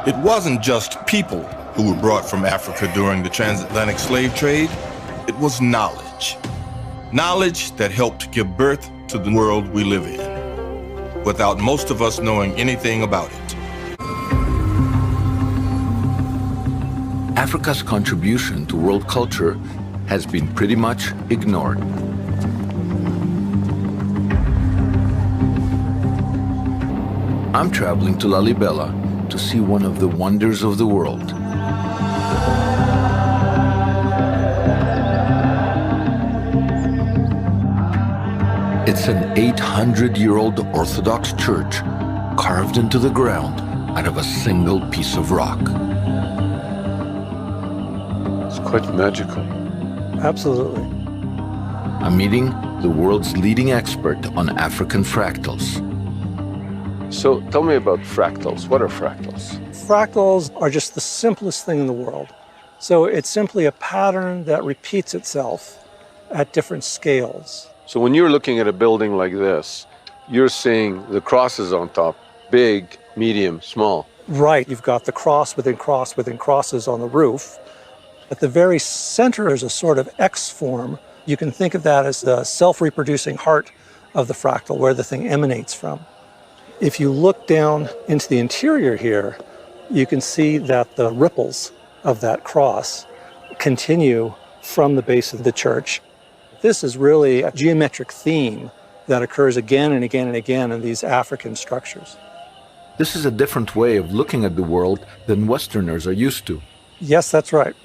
It wasn't just people who were brought from Africa during the transatlantic slave trade. It was knowledge. Knowledge that helped give birth to the world we live in, without most of us knowing anything about it. Africa's contribution to world culture has been pretty much ignored. I'm traveling to Lalibela to see one of the wonders of the world. It's an 800-year-old Orthodox church carved into the ground out of a single piece of rock. It's quite magical. Absolutely. I'm meeting the world's leading expert on African fractals. So tell me about fractals. What are fractals? Fractals are just the simplest thing in the world. So it's simply a pattern that repeats itself at different scales. So when you're looking at a building like this, you're seeing the crosses on top, big, medium, small. Right, you've got the cross within crosses on the roof. At the very center, there's a sort of X form. You can think of that as the self-reproducing heart of the fractal, where the thing emanates from. If you look down into the interior here, you can see that the ripples of that cross continue from the base of the church. This is really a geometric theme that occurs again and again and again in these African structures. This is a different way of looking at the world than Westerners are used to. Yes, that's right.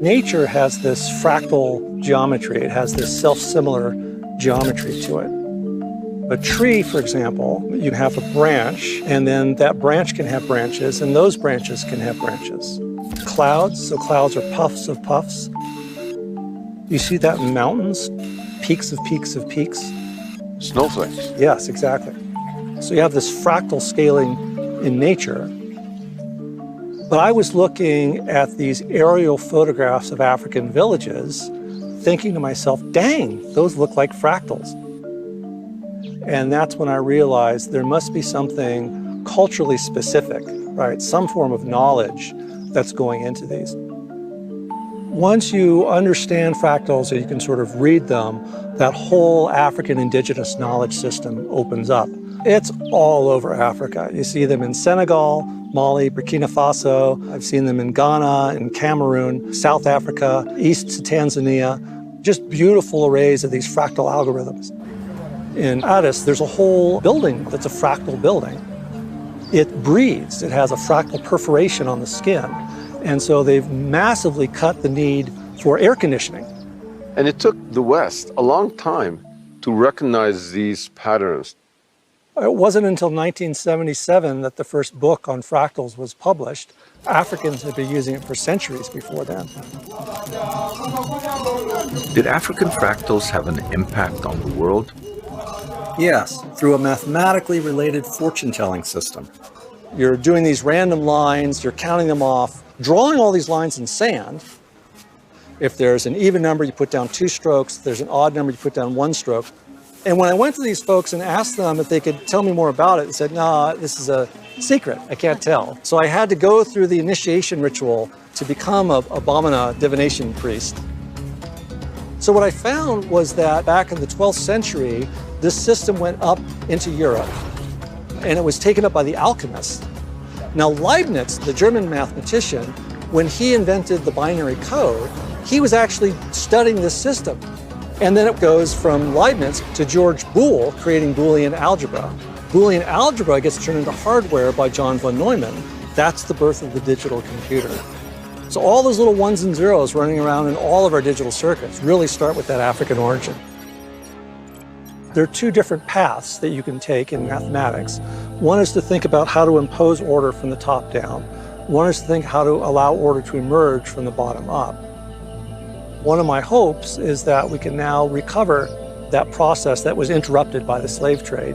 Nature has this fractal geometry. It has this self-similar geometry to it. A tree, for example, you have a branch, and then that branch can have branches, and those branches can have branches. Clouds, so clouds are puffs of puffs. You see that in mountains? Peaks of peaks of peaks. Snowflakes. Yes, exactly. So you have this fractal scaling in nature. But I was looking at these aerial photographs of African villages, thinking to myself, dang, those look like fractals. And that's when I realized there must be something culturally specific, right? Some form of knowledge that's going into these. Once you understand fractals and you can sort of read them, that whole African indigenous knowledge system opens up. It's all over Africa. You see them in Senegal, Mali, Burkina Faso. I've seen them in Ghana, in Cameroon, South Africa, east to Tanzania. Just beautiful arrays of these fractal algorithms. In Addis, there's a whole building that's a fractal building. It breathes. It has a fractal perforation on the skin. And so they've massively cut the need for air conditioning. And it took the West a long time to recognize these patterns. It wasn't until 1977 that the first book on fractals was published. Africans had been using it for centuries before then. Did African fractals have an impact on the world? Yes, through a mathematically related fortune-telling system. You're doing these random lines, you're counting them off, drawing all these lines in sand. If there's an even number, you put down 2 strokes. If there's an odd number, you put down 1 stroke. And when I went to these folks and asked them if they could tell me more about it, they said, no, this is a secret, I can't tell. So I had to go through the initiation ritual to become a Bamana divination priest. So what I found was that back in the 12th century, this system went up into Europe, and it was taken up by the alchemists. Now Leibniz, the German mathematician, when he invented the binary code, he was actually studying this system. And then it goes from Leibniz to George Boole creating Boolean algebra. Boolean algebra gets turned into hardware by John von Neumann. That's the birth of the digital computer. So all those little ones and zeros running around in all of our digital circuits really start with that African origin. There are 2 different paths that you can take in mathematics. One is to think about how to impose order from the top down. One is to think how to allow order to emerge from the bottom up. One of my hopes is that we can now recover that process that was interrupted by the slave trade